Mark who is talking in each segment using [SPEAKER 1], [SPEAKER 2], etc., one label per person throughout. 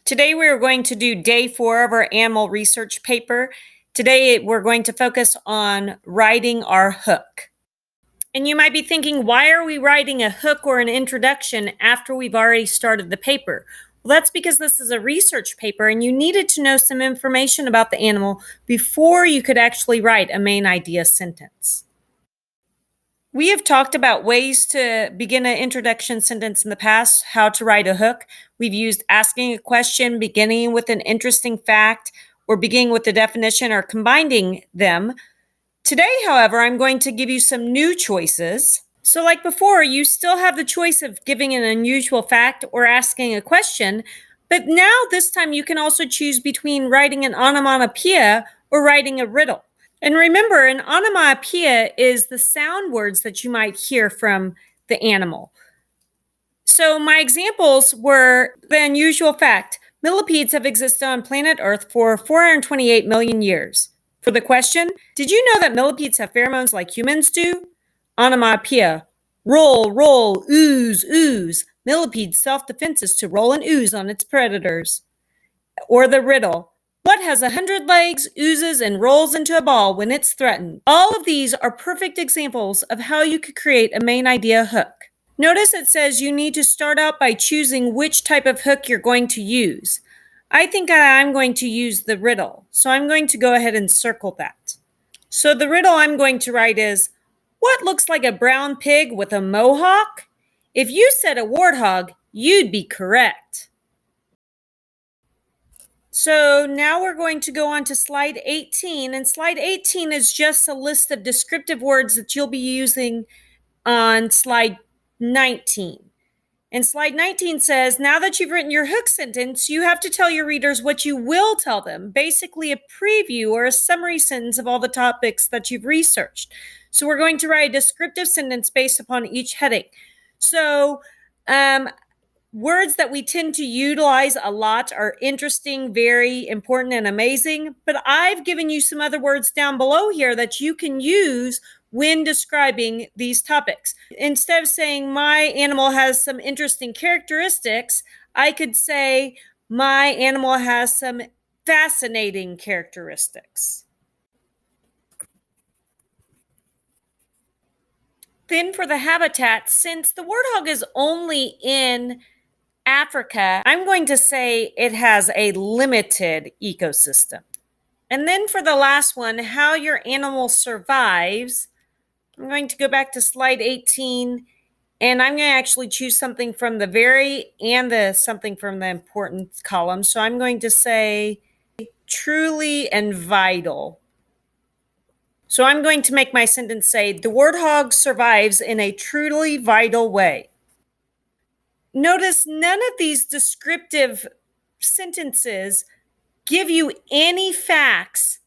[SPEAKER 1] Today we are going to do day 4 of our animal research paper. Today we're going to focus on writing our hook. And you might be thinking, why are we writing a hook or an introduction after we've already started the paper? Well, that's because this is a research paper and you needed to know some information about the animal before you could actually write a main idea sentence. We have talked about ways to begin an introduction sentence in the past, how to write a hook. We've used asking a question, beginning with an interesting fact, or beginning with the definition, or combining them. Today, however, I'm going to give you some new choices. So like before, you still have the choice of giving an unusual fact or asking a question, but now this time you can also choose between writing an onomatopoeia or writing a riddle. And remember, an onomatopoeia is the sound words that you might hear from the animal. So my examples were the unusual fact: millipedes have existed on planet Earth for 428 million years. For the question, did you know that millipedes have pheromones like humans do? Onomatopoeia: roll, roll, ooze, ooze. Millipede's self-defense is to roll and ooze on its predators. Or the riddle: what has 100 legs, oozes, and rolls into a ball when it's threatened? All of these are perfect examples of how you could create a main idea hook. Notice it says you need to start out by choosing which type of hook you're going to use. I think I'm going to use the riddle, so I'm going to go ahead and circle that. So the riddle I'm going to write is, what looks like a brown pig with a mohawk? If you said a warthog, you'd be correct. So now we're going to go on to slide 18, and slide 18 is just a list of descriptive words that you'll be using on slide 19. And slide 19 says, now that you've written your hook sentence, you have to tell your readers what you will tell them, basically a preview or a summary sentence of all the topics that you've researched. So we're going to write a descriptive sentence based upon each heading. So words that we tend to utilize a lot are interesting, very important, and amazing. But I've given you some other words down below here that you can use when describing these topics. Instead of saying my animal has some interesting characteristics, I could say my animal has some fascinating characteristics. Then for the habitat, since the warthog is only in Africa, I'm going to say it has a limited ecosystem. And then for the last one, how your animal survives, I'm going to go back to slide 18, and I'm going to actually choose something from the very and the something from the important column. So I'm going to say truly and vital. So I'm going to make my sentence say, the warthog survives in a truly vital way. Notice none of these descriptive sentences give you any facts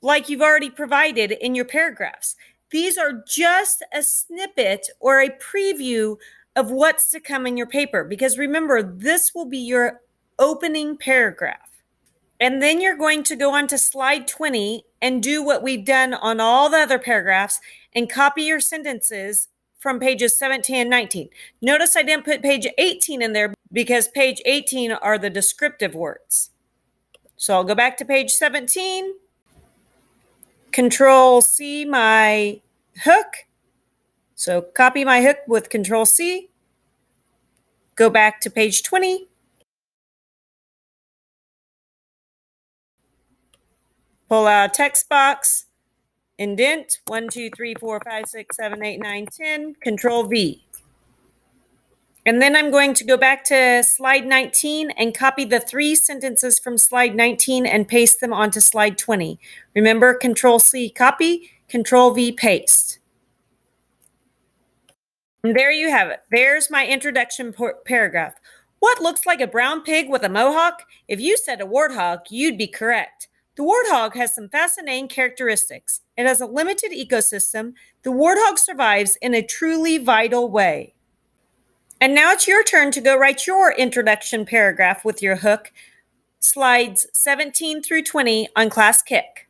[SPEAKER 1] like you've already provided in your paragraphs. These are just a snippet or a preview of what's to come in your paper, because remember, this will be your opening paragraph. And then you're going to go on to slide 20 and do what we've done on all the other paragraphs and copy your sentences from pages 17 and 19. Notice I didn't put page 18 in there because page 18 are the descriptive words. So I'll go back to page 17, Control C my hook. So copy my hook with Control C, go back to page 20, pull out a text box, indent 1, 2, 3, 4, 5, 6, 7, 8, 9, 10, Control V. And then I'm going to go back to slide 19 and copy the 3 sentences from slide 19 and paste them onto slide 20. Remember, Control C copy, Control V paste. And there you have it. There's my introduction paragraph. What looks like a brown pig with a mohawk? If you said a warthog, you'd be correct. The warthog has some fascinating characteristics. It has a limited ecosystem. The warthog survives in a truly vital way. And now it's your turn to go write your introduction paragraph with your hook, slides 17 through 20 on Class Kick.